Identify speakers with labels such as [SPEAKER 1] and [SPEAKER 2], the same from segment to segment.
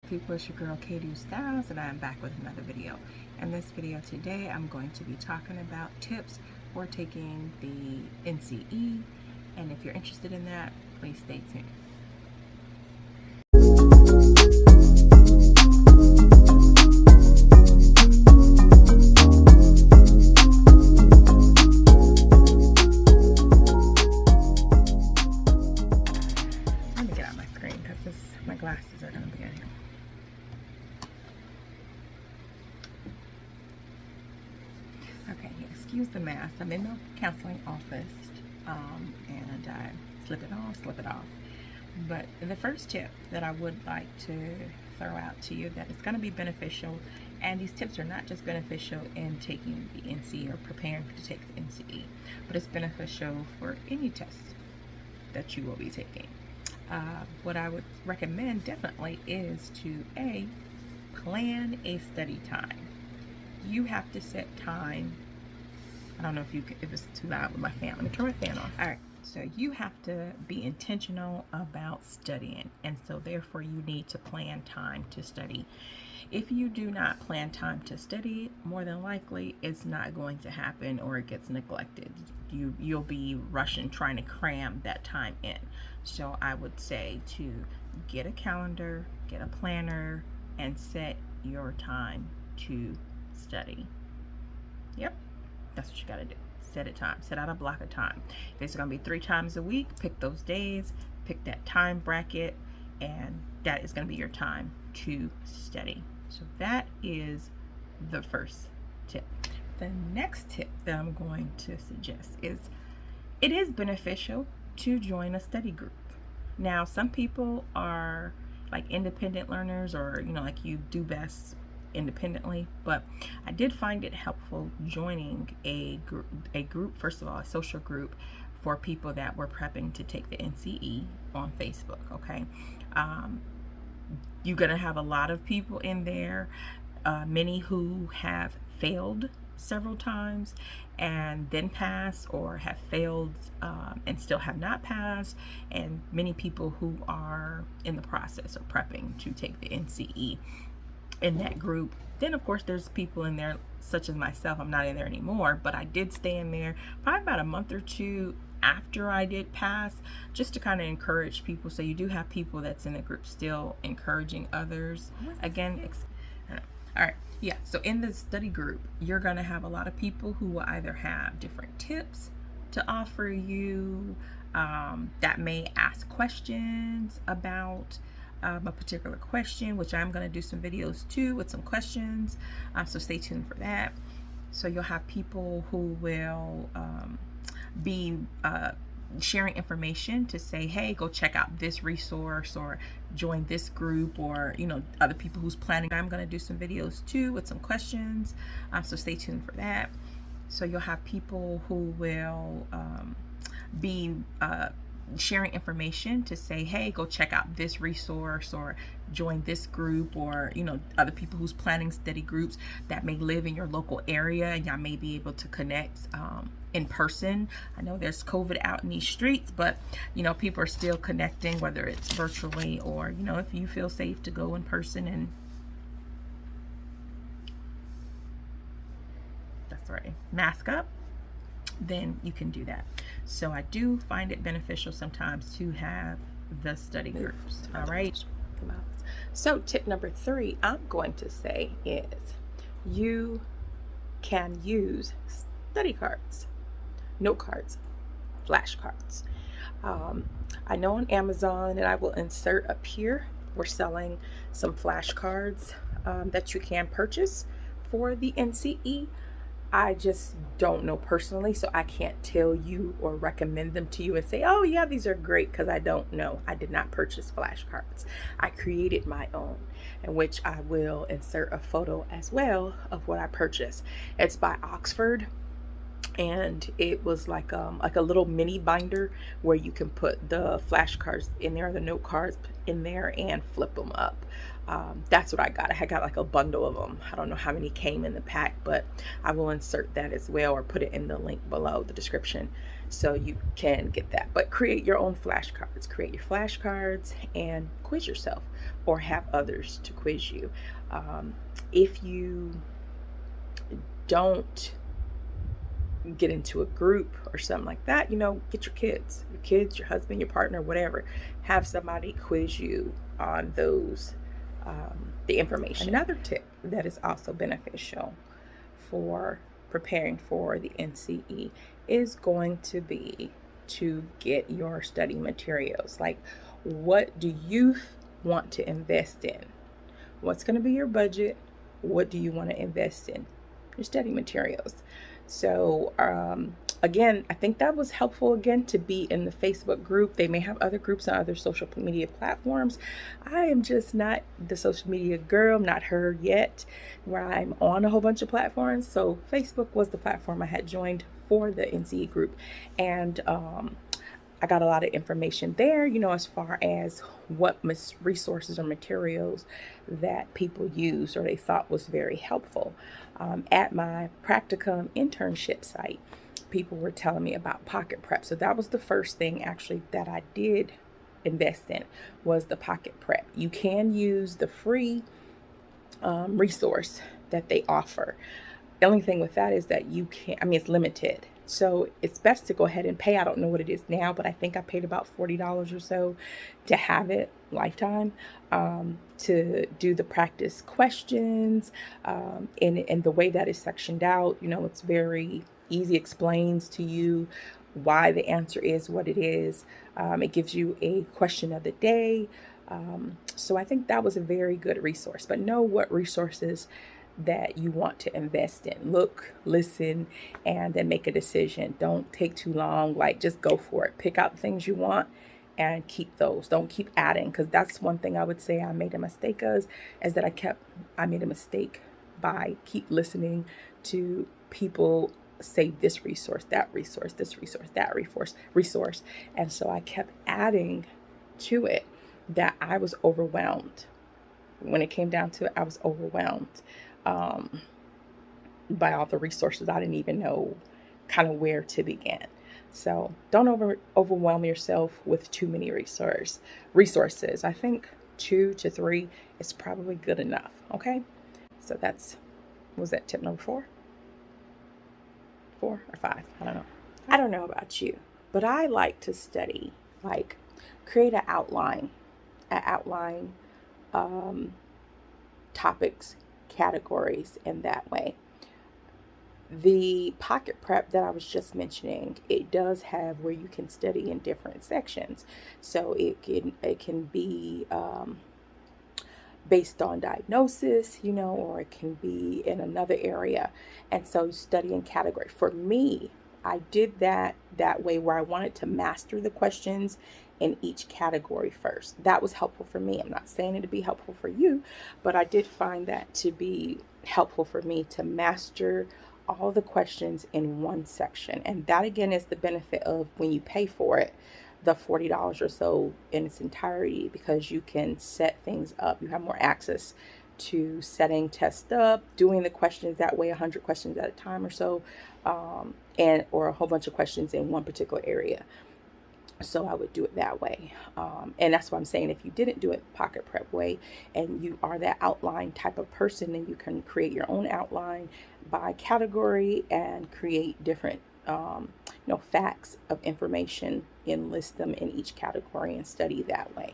[SPEAKER 1] People, it's your girl Katie Styles, and I'm back with another video. In this video today, I'm going to be talking about tips for taking the NCE, and if you're interested in that, please stay tuned. Let me get out my screen because my glasses are going to be in here. Okay, excuse the mess. I'm in the counseling office, and I slip it off. But the first tip that I would like to throw out to you that it's going to be beneficial, and these tips are not just beneficial in taking the NCE or preparing to take the NCE, but it's beneficial for any test that you will be taking. What I would recommend definitely is to plan a study time. You have to set time. I don't know if it's too loud with my fan. Let me turn my fan off. All right. So you have to be intentional about studying, and so therefore you need to plan time to study. If you do not plan time to study, more than likely it's not going to happen, or it gets neglected. You'll be rushing trying to cram that time in. So I would say to get a calendar, get a planner, and set your time to study. Yep, that's what you got to do. Set a time, set out a block of time. If it's going to be 3 times a week, pick those days, pick that time bracket, and that is going to be your time to study. So that is the first tip. The next tip that I'm going to suggest is it is beneficial to join a study group. Now, some people are like independent learners, or like you do best independently, but I did find it helpful joining a group, first of all, a social group for people that were prepping to take the NCE on Facebook. Okay, you're gonna have a lot of people in there, many who have failed several times and then pass, or have failed and still have not passed, and many people who are in the process of prepping to take the NCE in that group. Then of course there's people in there such as myself. I'm not in there anymore, but I did stay in there probably about a month or two after I did pass, just to kind of encourage people. So you do have people that's in the group still encouraging others. Again, all right, yeah, so in the study group you're going to have a lot of people who will either have different tips to offer you, that may ask questions about a particular question, which I'm going to do some videos too with some questions, so stay tuned for that. So you'll have people who will be sharing information to say, hey, go check out this resource, or join this group, or other people who's planning. I'm going to do some videos too with some questions, so stay tuned for that. So you'll have people who will be sharing information to say, hey, go check out this resource, or join this group, or other people who's planning study groups that may live in your local area, and y'all may be able to connect in person. I know there's COVID out in these streets, but people are still connecting, whether it's virtually or if you feel safe to go in person, and that's right, mask up, then you can do that. So I do find it beneficial sometimes to have the study groups. All right. So tip number 3 I'm going to say is you can use study cards, note cards, flashcards. I know on Amazon, and I will insert up here, we're selling some flashcards that you can purchase for the NCE. I just don't know personally, so I can't tell you or recommend them to you and say, oh yeah, these are great, because I don't know. I did not purchase flashcards. I created my own, in which I will insert a photo as well of what I purchased. It's by Oxford, and it was like a little mini binder where you can put the flashcards in there, the note cards in there, and flip them up. That's what I got. I got like a bundle of them. I don't know how many came in the pack, but I will insert that as well, or put it in the link below the description So you can get that, but create your own flashcards. Create your flashcards and quiz yourself, or have others to quiz you. If you don't get into a group or something like that, get your kids, your husband, your partner, whatever. Have somebody quiz you on those, the information. Another tip that is also beneficial for preparing for the NCE is going to be to get your study materials. Like, what do you want to invest in? What's going to be your budget? What do you want to invest in? Your study materials. So again, I think that was helpful, again, to be in the Facebook group. They may have other groups on other social media platforms. I am just not the social media girl. I'm not her yet, where I'm on a whole bunch of platforms. So Facebook was the platform I had joined for the NCE group. And I got a lot of information there, as far as what resources or materials that people used or they thought was very helpful. At my practicum internship site, people were telling me about Pocket Prep. So that was the first thing actually that I did invest in, was the Pocket Prep. You can use the free resource that they offer. The only thing with that is that it's limited. So it's best to go ahead and pay. I don't know what it is now, but I think I paid about $40 or so to have it lifetime, to do the practice questions. And the way that is sectioned out, it's very easy, explains to you why the answer is what it is. It gives you a question of the day. So I think that was a very good resource. But know what resources that you want to invest in. Look, listen, and then make a decision. Don't take too long. Like, just go for it. Pick out the things you want and keep those. Don't keep adding, because that's one thing I would say I made a mistake of, is that I made a mistake by keep listening to people say this resource, that resource, this resource, that resource. And so I kept adding to it, that I was overwhelmed. When it came down to it, I was overwhelmed by all the resources. I didn't even know kind of where to begin. So don't overwhelm yourself with too many resources. I think 2 to 3 is probably good enough. Okay. So was that tip number 4 or 5? I don't know about you, but I like to study, like create an outline, topics, categories, in that way. The Pocket Prep that I was just mentioning, it does have where you can study in different sections. So it can be based on diagnosis, or it can be in another area. And so study in category. For me, I did that way, where I wanted to master the questions in each category first. That was helpful for me. I'm not saying it to be helpful for you, but I did find that to be helpful for me, to master all the questions in one section. And that, again, is the benefit of when you pay for it, the $40 or so in its entirety, because you can set things up. You have more access to setting tests up, doing the questions that way, 100 questions at a time or so, or a whole bunch of questions in one particular area. So I would do it that way. And that's what I'm saying. If you didn't do it the Pocket Prep way, and you are that outline type of person, then you can create your own outline by category and create different facts of information and list them in each category and study that way.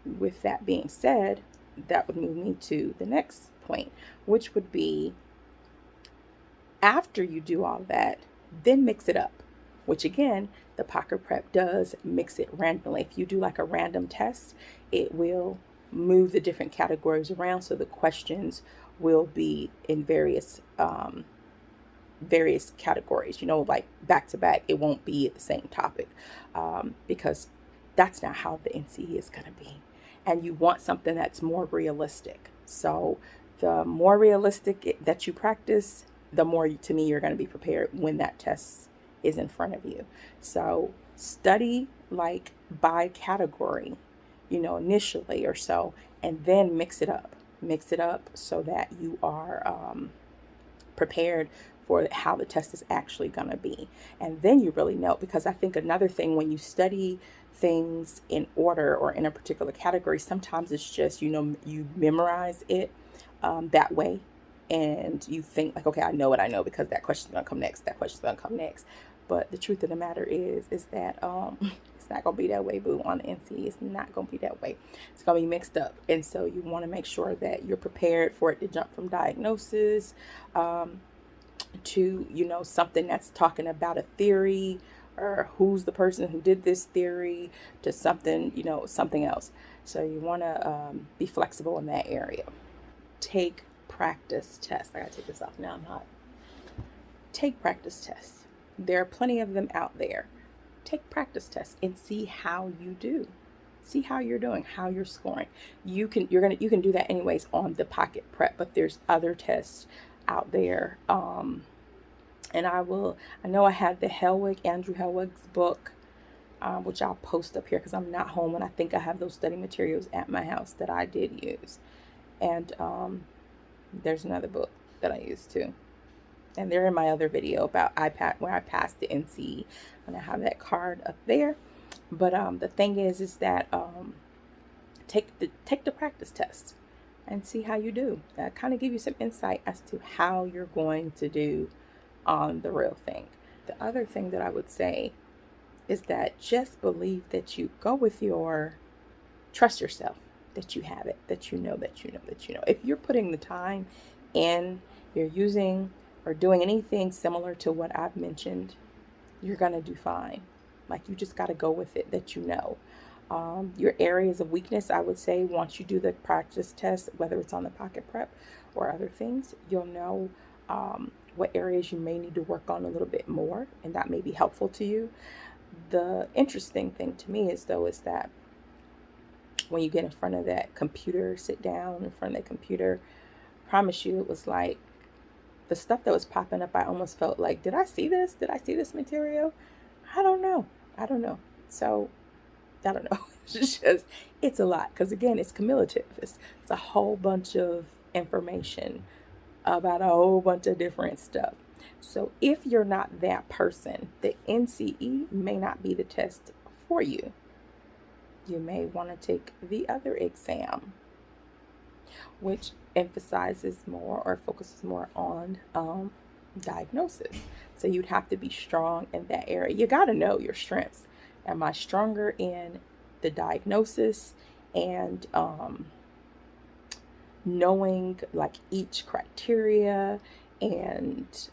[SPEAKER 1] With that being said, that would move me to the next point, which would be, after you do all that, then mix it up, which again, the Pocket Prep does mix it randomly. If you do like a random test, it will move the different categories around, so the questions will be in various categories, like back to back. It won't be the same topic, because that's not how the NCE is going to be. And you want something that's more realistic. So the more realistic that you practice, the more, to me, you're going to be prepared when that test is in front of you. So study like by category, initially or so, and then mix it up so that you are prepared for how the test is actually going to be. And then you really know, because I think another thing, when you study things in order or in a particular category, sometimes it's just, you memorize it that way. And you think like, okay, I know what I know because that question's going to come next. That question's going to come next. But the truth of the matter is that it's not going to be that way, boo, on the NCE. It's not going to be that way. It's going to be mixed up. And so you want to make sure that you're prepared for it to jump from diagnosis to, something that's talking about a theory or who's the person who did this theory, to something, something else. So you want to be flexible in that area. Take practice tests. I got to take this off now. I'm hot. Take practice tests. There are plenty of them out there. Take practice tests and see how you do. See how you're doing, how you're scoring. You can do that anyways on the Pocket Prep, but there's other tests out there. And I know I have the Andrew Hellwig's book, which I'll post up here because I'm not home, and I think I have those study materials at my house that I did use. And there's another book that I used too. And they're in my other video about where I passed the NCE, and I have that card up there. But the thing is that take the practice test and see how you do. That kind of give you some insight as to how you're going to do on the real thing. The other thing that I would say is that just believe that you go with trust yourself, that you have it, that you know. If you're putting the time in, you're using or doing anything similar to what I've mentioned, you're going to do fine. Like, you just got to go with it, that your areas of weakness, I would say, once you do the practice test, whether it's on the Pocket Prep or other things, you'll know what areas you may need to work on a little bit more, and that may be helpful to you. The interesting thing to me is that when you get in front of that computer, sit down in front of that computer, I promise you, it was like the stuff that was popping up, I almost felt like, did I see this? Did I see this material? I don't know. So, I don't know. It's a lot. Because again, it's cumulative. It's a whole bunch of information about a whole bunch of different stuff. So if you're not that person, the NCE may not be the test for you. You may want to take the other exam, which emphasizes more or focuses more on diagnosis. So you'd have to be strong in that area. You got to know your strengths. Am I stronger in the diagnosis and knowing like each criteria and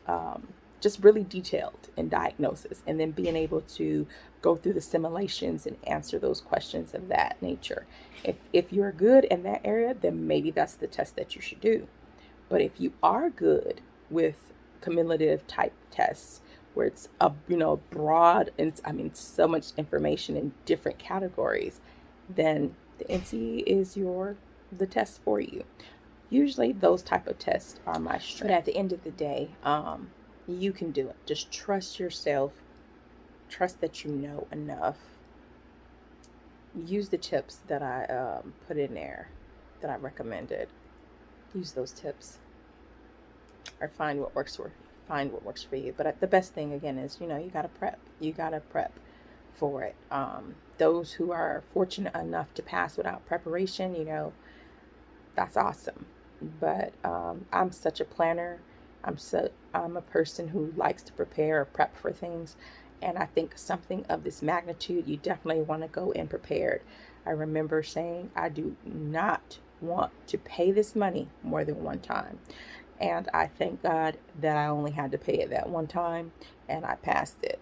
[SPEAKER 1] just really detailed in diagnosis, and then being able to go through the simulations and answer those questions of that nature. If you're good in that area, then maybe that's the test that you should do. But if you are good with cumulative type tests, where it's broad and so much information in different categories, then the NCE is the test for you. Usually those type of tests are my strength. But at the end of the day, you can do it. Just trust yourself. Trust that you know enough. Use the tips that I put in there that I recommended. Use those tips, or find what works for you. But the best thing again is, you gotta prep. You gotta prep for it. Those who are fortunate enough to pass without preparation, that's awesome. But I'm such a planner. I'm a person who likes to prepare or prep for things. And I think something of this magnitude, you definitely want to go in prepared. I remember saying, I do not want to pay this money more than one time. And I thank God that I only had to pay it that one time and I passed it.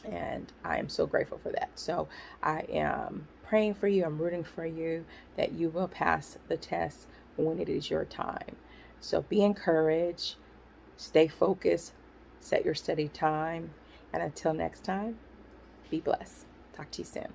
[SPEAKER 1] And I am so grateful for that. So I am praying for you. I'm rooting for you that you will pass the test when it is your time. So be encouraged, stay focused, set your study time. And until next time, be blessed. Talk to you soon.